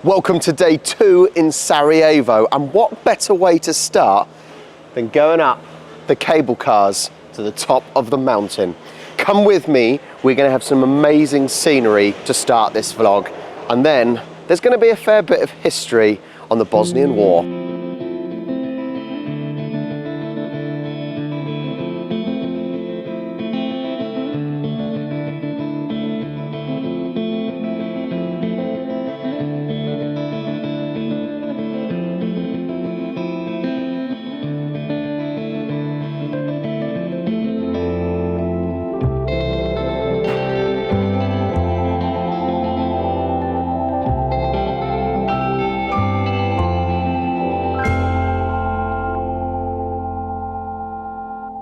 Welcome to day 2 in Sarajevo, and what better way to start than going up the cable cars to the top of the mountain. Come with me, we're going to have some amazing scenery to start this vlog, and then there's going to be a fair bit of history on the Bosnian War.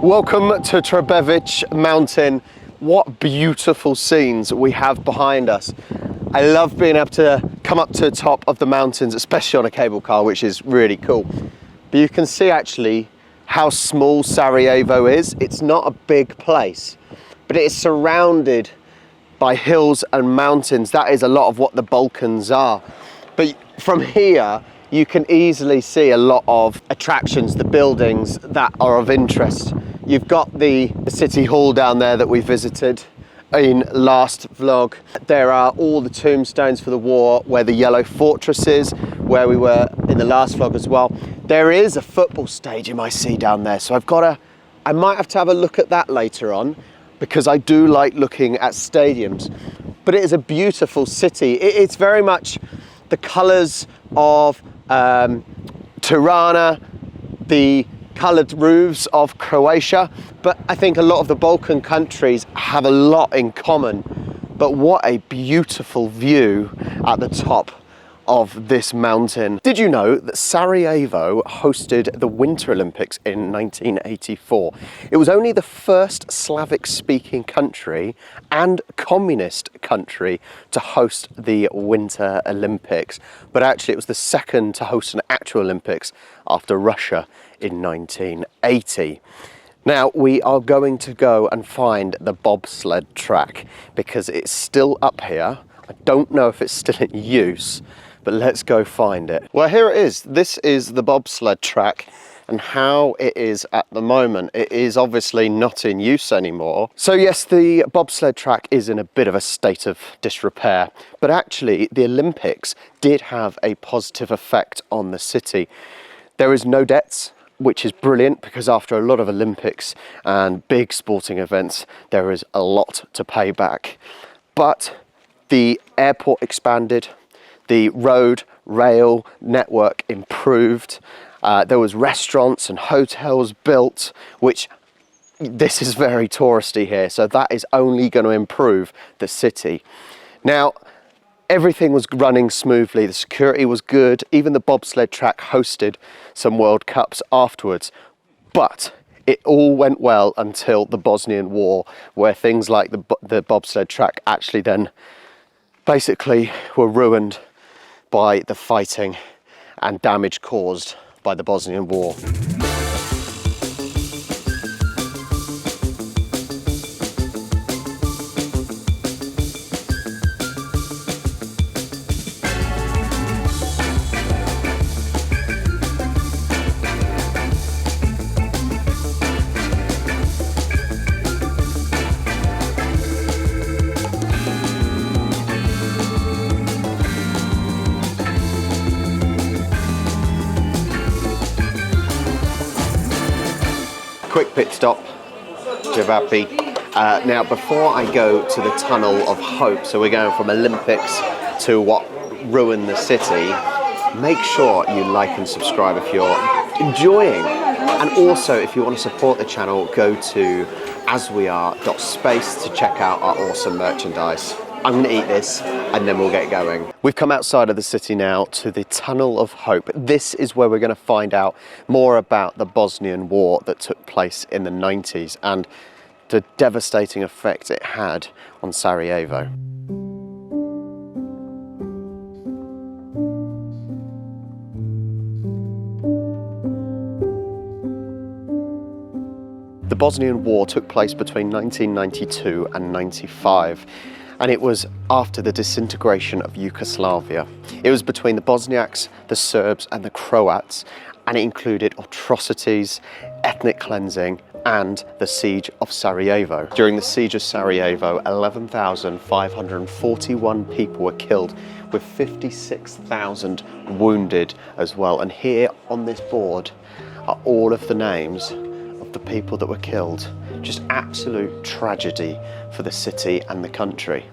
Welcome to Trebevic Mountain. What beautiful scenes we have behind us. I love being able to come up to the top of the mountains, especially on a cable car, which is really cool. But you can see actually how small Sarajevo is. It's not a big place, but it is surrounded by hills and mountains. That is a lot of what the Balkans are. But from here, you can easily see a lot of attractions, the buildings that are of interest. You've got the city hall down there that we visited in last vlog. There are all the tombstones for the war, where the yellow fortress is, where we were in the last vlog as well. There is a football stadium I see down there, so I might have to have a look at that later on, because I do like looking at stadiums. But it is a beautiful city. It's very much the colours of Tirana, the coloured roofs of Croatia, but I think a lot of the Balkan countries have a lot in common. But what a beautiful view at the top of this mountain. Did you know that Sarajevo hosted the Winter Olympics in 1984? It was only the first Slavic-speaking country and communist country to host the Winter Olympics, but actually it was the second to host an actual Olympics after Russia in 1980. Now we are going to go and find the bobsled track because it's still up here. I don't know if it's still in use, but let's go find it. Well, here it is. This is the bobsled track, and how it is at the moment. It is obviously not in use anymore. So yes, the bobsled track is in a bit of a state of disrepair, but actually the Olympics did have a positive effect on the city. There is no debts, which is brilliant, because after a lot of Olympics and big sporting events, there is a lot to pay back. But the airport expanded, the road rail network improved, there was restaurants and hotels built, which this is very touristy here, so that is only going to improve the city. Now, everything was running smoothly, the security was good, even the bobsled track hosted some World Cups afterwards, but it all went well until the Bosnian War, where things like the bobsled track actually then basically were ruined by the fighting and damage caused by the Bosnian War. Quick pit stop, Trebevic. Now before I go to the Tunnel of Hope, so we're going from Olympics to what ruined the city, make sure you like and subscribe if you're enjoying. And also, if you want to support the channel, go to asweare.space to check out our awesome merchandise. I'm going to eat this and then we'll get going. We've come outside of the city now to the Tunnel of Hope. This is where we're going to find out more about the Bosnian War that took place in the 90s and the devastating effect it had on Sarajevo. The Bosnian War took place between 1992 and 95. and it was after the disintegration of Yugoslavia. It was between the Bosniaks, the Serbs and the Croats, and it included atrocities, ethnic cleansing and the siege of Sarajevo. During the siege of Sarajevo, 11,541 people were killed, with 56,000 wounded as well. And here on this board are all of the names of the people that were killed. Just absolute tragedy for the city and the country.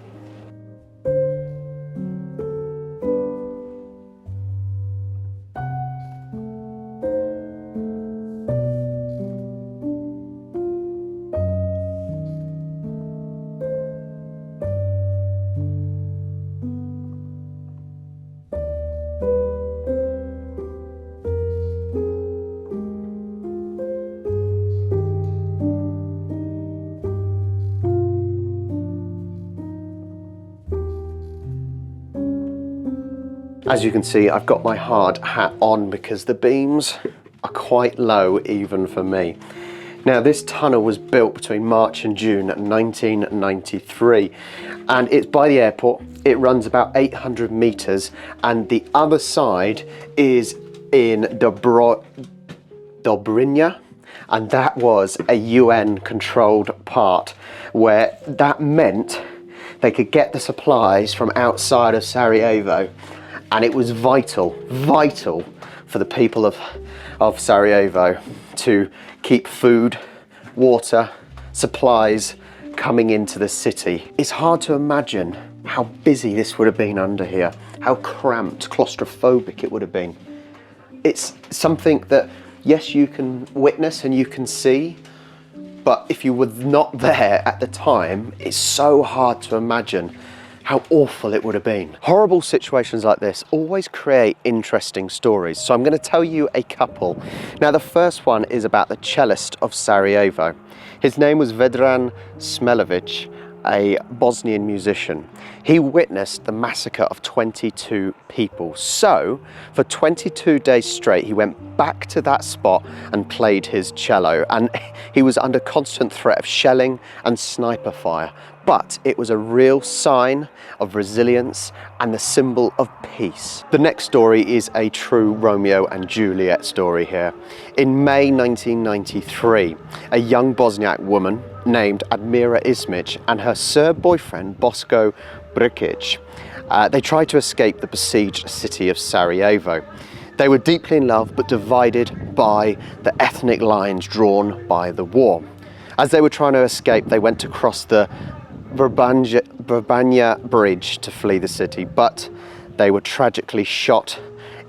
As you can see, I've got my hard hat on because the beams are quite low even for me. Now, this tunnel was built between March and June 1993, and it's by the airport. It runs about 800 meters, and the other side is in Dobrinja, and that was a UN controlled part where that meant they could get the supplies from outside of Sarajevo. And it was vital for the people of Sarajevo to keep food, water, supplies coming into the city. It's hard to imagine how busy this would have been under here, how cramped, claustrophobic it would have been. It's something that, yes, you can witness and you can see, but if you were not there at the time, it's so hard to imagine how awful it would have been. Horrible situations like this always create interesting stories, so I'm going to tell you a couple. Now, the first one is about the cellist of Sarajevo. His name was Vedran Smelovic, a Bosnian musician. He witnessed the massacre of 22 people. So, for 22 days straight, he went back to that spot and played his cello. And he was under constant threat of shelling and sniper fire. But it was a real sign of resilience and the symbol of peace. The next story is a true Romeo and Juliet story here. In May 1993, a young Bosniak woman named Admira Ismic and her Serb boyfriend Bosko Brkic, they tried to escape the besieged city of Sarajevo. They were deeply in love but divided by the ethnic lines drawn by the war. As they were trying to escape, they went to cross the Vrbanja bridge to flee the city, but they were tragically shot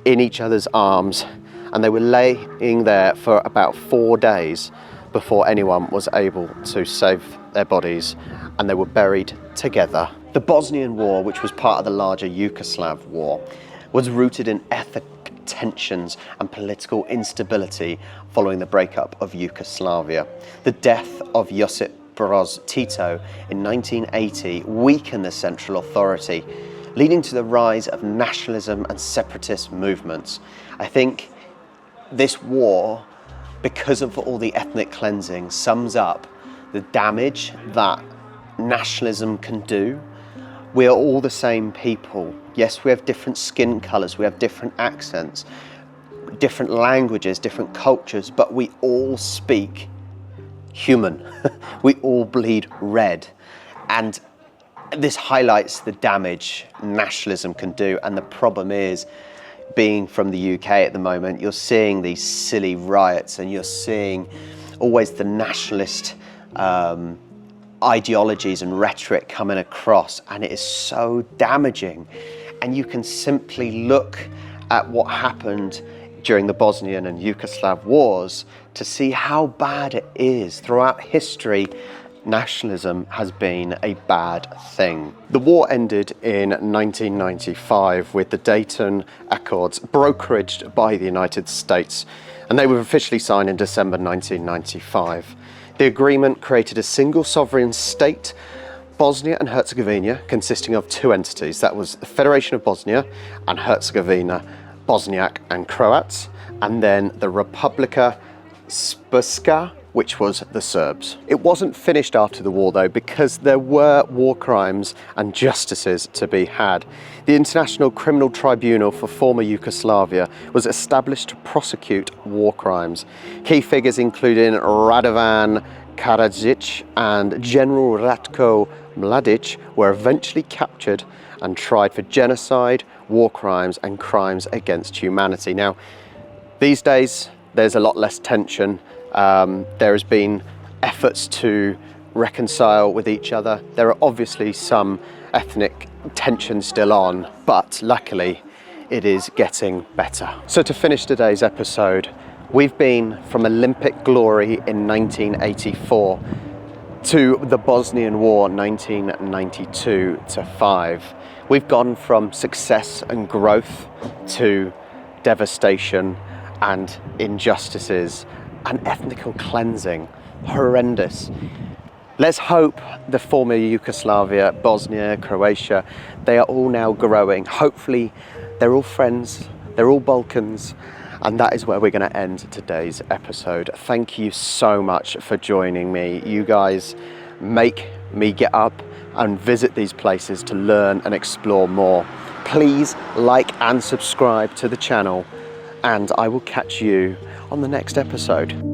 in each other's arms, and they were laying there for about 4 days before anyone was able to save their bodies, and they were buried together. The Bosnian War, which was part of the larger Yugoslav war, was rooted in ethnic tensions and political instability following the breakup of Yugoslavia. The death of Josip Broz Tito in 1980 weakened the central authority, leading to the rise of nationalism and separatist movements. I think this war, because of all the ethnic cleansing, sums up the damage that nationalism can do. We are all the same people. Yes, we have different skin colours, we have different accents, different languages, different cultures, but we all speak human. We all bleed red. And this highlights the damage nationalism can do. And the problem is, being from the UK at the moment, you're seeing these silly riots and you're seeing always the nationalist ideologies and rhetoric coming across, and it is so damaging. And you can simply look at what happened during the Bosnian and Yugoslav wars to see how bad it is. Throughout history, nationalism has been a bad thing. The war ended in 1995 with the Dayton Accords, brokered by the United States, and they were officially signed in December 1995. The agreement created a single sovereign state, Bosnia and Herzegovina, consisting of two entities. That was the Federation of Bosnia and Herzegovina, Bosniak and Croats, and then the Republika Srpska which was the Serbs. It wasn't finished after the war though, because there were war crimes and justices to be had. The International Criminal Tribunal for former Yugoslavia was established to prosecute war crimes. Key figures including Radovan Karadzic and General Ratko Mladic were eventually captured and tried for genocide, war crimes and crimes against humanity. Now, these days there's a lot less tension. There has been efforts to reconcile with each other. There are obviously some ethnic tensions still on, but luckily it is getting better. So to finish today's episode, we've been from Olympic glory in 1984 to the Bosnian War 1992-5. We've gone from success and growth to devastation and injustices and ethnical cleansing. Horrendous. Let's hope the former Yugoslavia, Bosnia, Croatia, they are all now growing. Hopefully they're all friends, they're all Balkans, and that is where we're going to end today's episode. Thank you so much for joining me. You guys make me get up and visit these places to learn and explore more. Please like and subscribe to the channel, and I will catch you on the next episode.